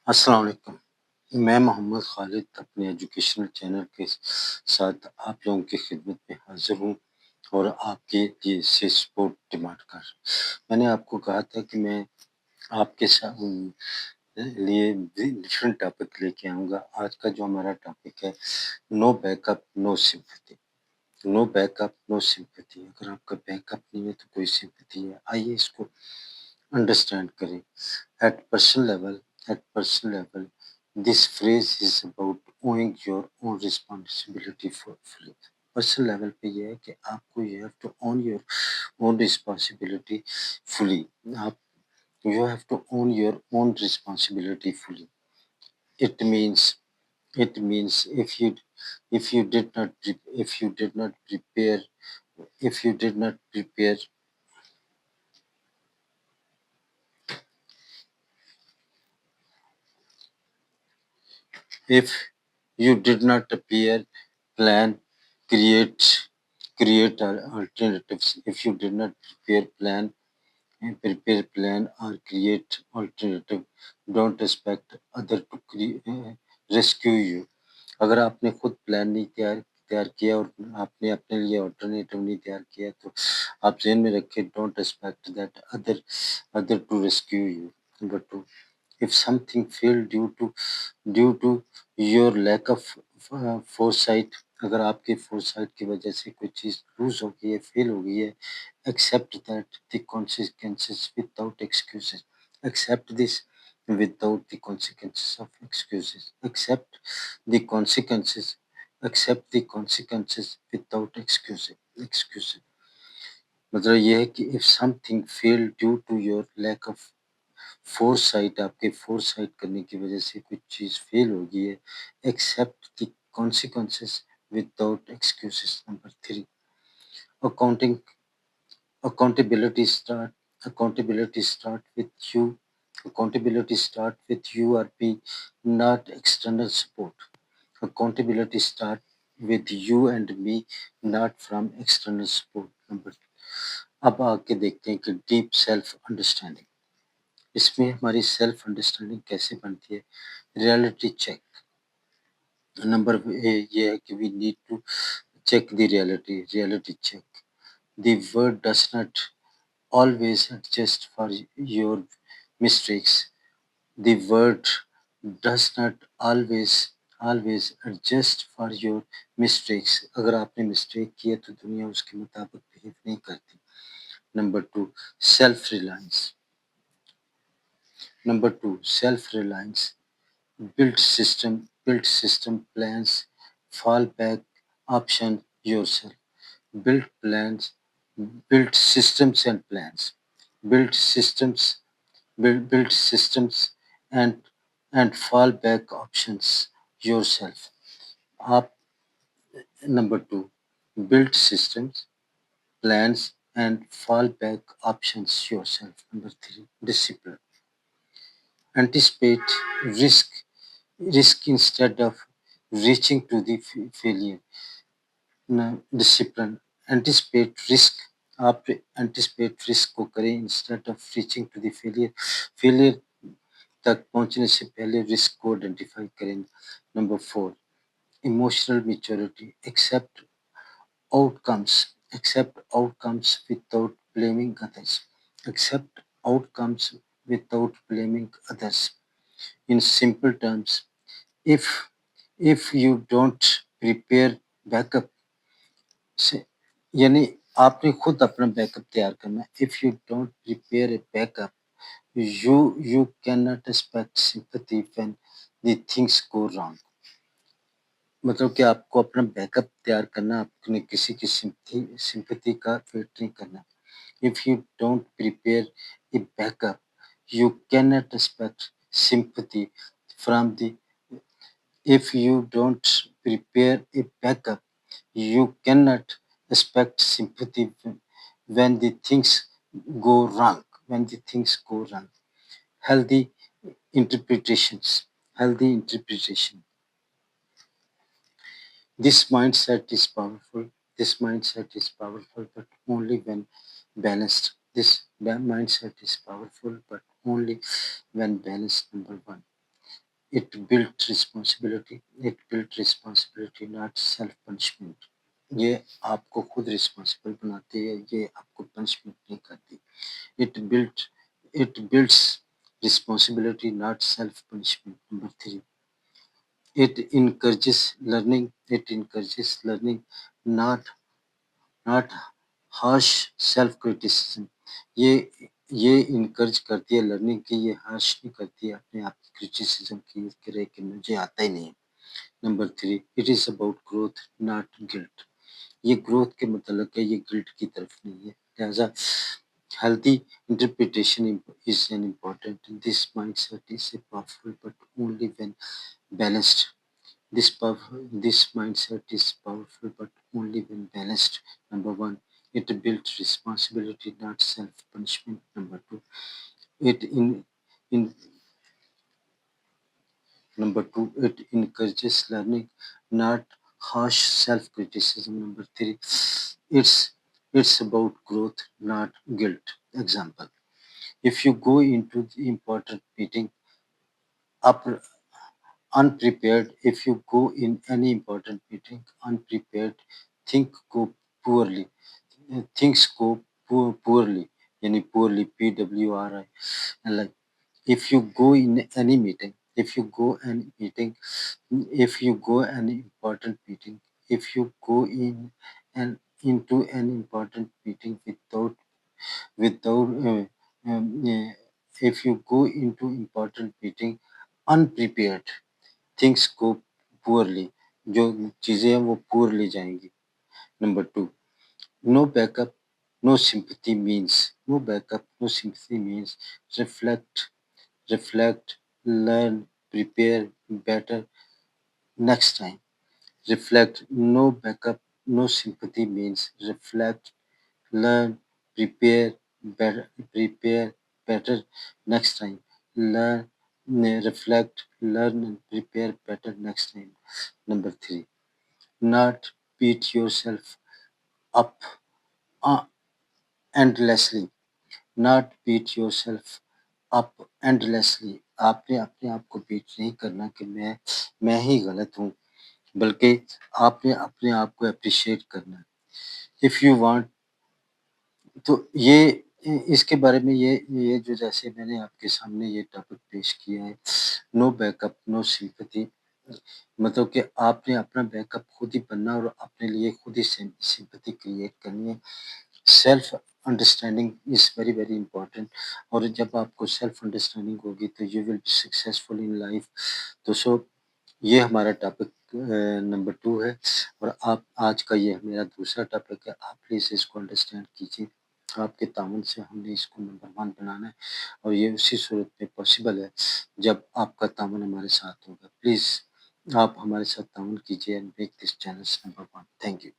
अस्सलाम वालेकुम। मैं मोहम्मद खालिद अपने एजुकेशनल चैनल के साथ आप लोगों की खिदमत में हाज़िर हूँ और आपके लिए से सपोर्ट डिमांड कर मैंने आपको कहा था कि मैं आपके लिए डिफरेंट टॉपिक लेके आऊँगा। आज का जो हमारा टॉपिक है, no backup, no sympathy. No backup, no sympathy. अगर आपका बैकअप नहीं है तो कोई सिम्पैथी है। आइए इसको अंडरस्टैंड करें। At personal level, at personal level, this phrase is about owning your own responsibility for fully. Personal level पे ये है कि आपको you have to own your own responsibility fully. आप you have to own your own responsibility fully. It means it means if you did not if you did not prepare if you did not prepare if you did not appear plan create alternatives. If you did not prepare plan or create alternative, don't expect other to rescue you. अगर आपने खुद plan नहीं तैयार तैयार किया और आपने अपने लिए ऑल्टरनेटिव नहीं तैयार किया तो आप ज़हन में रखें, don't expect that other to rescue you. Number 2, if something failed due to your lack of foresight, अगर आपके foresight की वजह से कोई चीज़ लूज़ हो गई है, फेल हो गई है, accept that the consequences without excuses. Accept this without the consequences of excuses. The consequences. Accept the consequences without excuses. मतलब ये है कि if something failed due to your lack of foresight, आपके फोरसाइट करने की वजह से कुछ चीज़ फेल हो गई है, accept the consequences without excuses. Number 3, accounting accountability start accountability start with you accountability start with you R P, not external support. Accountability start with you and me, not from external support. Number, अब आके देखते हैं कि deep self understanding, इसमें हमारी self understanding कैसे बनती है। रियलिटी चेक, नंबर ये है कि we need to check the reality check. The world does not always adjust for your mistakes. The world does not always adjust for your mistakes. अगर आपने मिस्टेक किया तो दुनिया उसके मुताबिक बिहेव नहीं करती। Number 2, self reliance. Number 2, self reliance, build system plans, fallback option yourself. Build plans, build systems and plans. Build systems, build systems and fallback options yourself. Up number 2, build systems, plans and fallback options yourself. Number 3, discipline. Anticipate risk risk instead of reaching to the failure. Discipline, anticipate risk, आप anticipate risk को करें instead of reaching to the failure. Failure तक पहुंचने से पहले risk को identify करें। Number 4, emotional maturity, outcomes accept outcomes without blaming others. Accept outcomes without blaming others. In simple terms, if you don't prepare backup से, यानी आपने खुद अपना बैकअप तैयार करना है। If you don't prepare a backup, you can not expect sympathy when the things go wrong. मतलब कि आपको अपना बैकअप तैयार करना, आपने किसी की सिंपैथी का वेट नहीं करना। If you don't prepare a backup, you can not expect sympathy from the if you don't prepare a backup, you cannot expect sympathy when the things go wrong. When the things go wrong, healthy interpretations. Healthy interpretation. This mindset is powerful. This mindset is powerful, but only when balanced. This mindset is powerful, but only when balanced. Number 1. It build responsibility not self punishment. ये आपको खुद responsible बनाती है, ये आपको punishment नहीं करती। It build it builds responsibility not self punishment. Number 3, it encourages learning, not not harsh self criticism. ये ये इनकरेज करती है लर्निंग की, ये हार्श नहीं करती है अपने आप की क्रिटिसिज्म की करे कि मुझे आता ही नहीं है। Number 3, it is about growth not guilt. ये ग्रोथ के मतलब है, ये गिल्ट की तरफ नहीं है। लिहाजा healthy interpretation is an important. This mindset is powerful but only when balanced. This mindset is powerful but only when balanced. Number one, it builds responsibility, not self-punishment. Number two, it in number two, it encourages learning, not harsh self-criticism. Number three, it's about growth, not guilt. Example: if you go into the important meeting up unprepared, if you go in any important meeting unprepared, think go poorly. Things go poorly. Yani poorly, PWRI. And like if you go in any meeting, if you go an important meeting, if you go in and into an important meeting without if you go into important meeting unprepared, things go poorly, जो चीज़ें हैं वो poorly जाएँगी। Number 2, no backup, no sympathy means reflect learn, prepare better next time. Reflect, no backup, no sympathy means reflect, learn, prepare prepare better next time. Learn, reflect, learn and prepare better next time. Number 3, not beat yourself up uh, endlessly. Not beat yourself up endlessly. आपने अपने आप को beat नहीं करना कि मैं ही गलत हूँ, बल्कि आपने अपने आप को अप्रिशिएट करना है। इफ यू वांट, तो इसके बारे में ये जो जैसे मैंने आपके सामने ये टॉपिक पेश किया है, नो बैकअप, नो सिंपैथी, मतलब कि आपने अपना बैकअप खुद ही बनना और अपने लिए खुद ही सिंपैथी क्रिएट करनी है। Self understanding is very, very important, और जब आपको सेल्फ अंडरस्टैंडिंग होगी तो you will be successful in life. तो ये हमारा टॉपिक नंबर 2 है, और आप आज का ये मेरा दूसरा टॉपिक है। आप प्लीज़ इसको अंडरस्टैंड कीजिए। आपके ताउन से हमने इसको नंबर 1 बनाना है, और ये उसी सूरत में पॉसिबल है जब आपका ताउन हमारे साथ होगा। प्लीज़ आप हमारे साथ ताउन कीजिए and make this channel number 1। Thank you.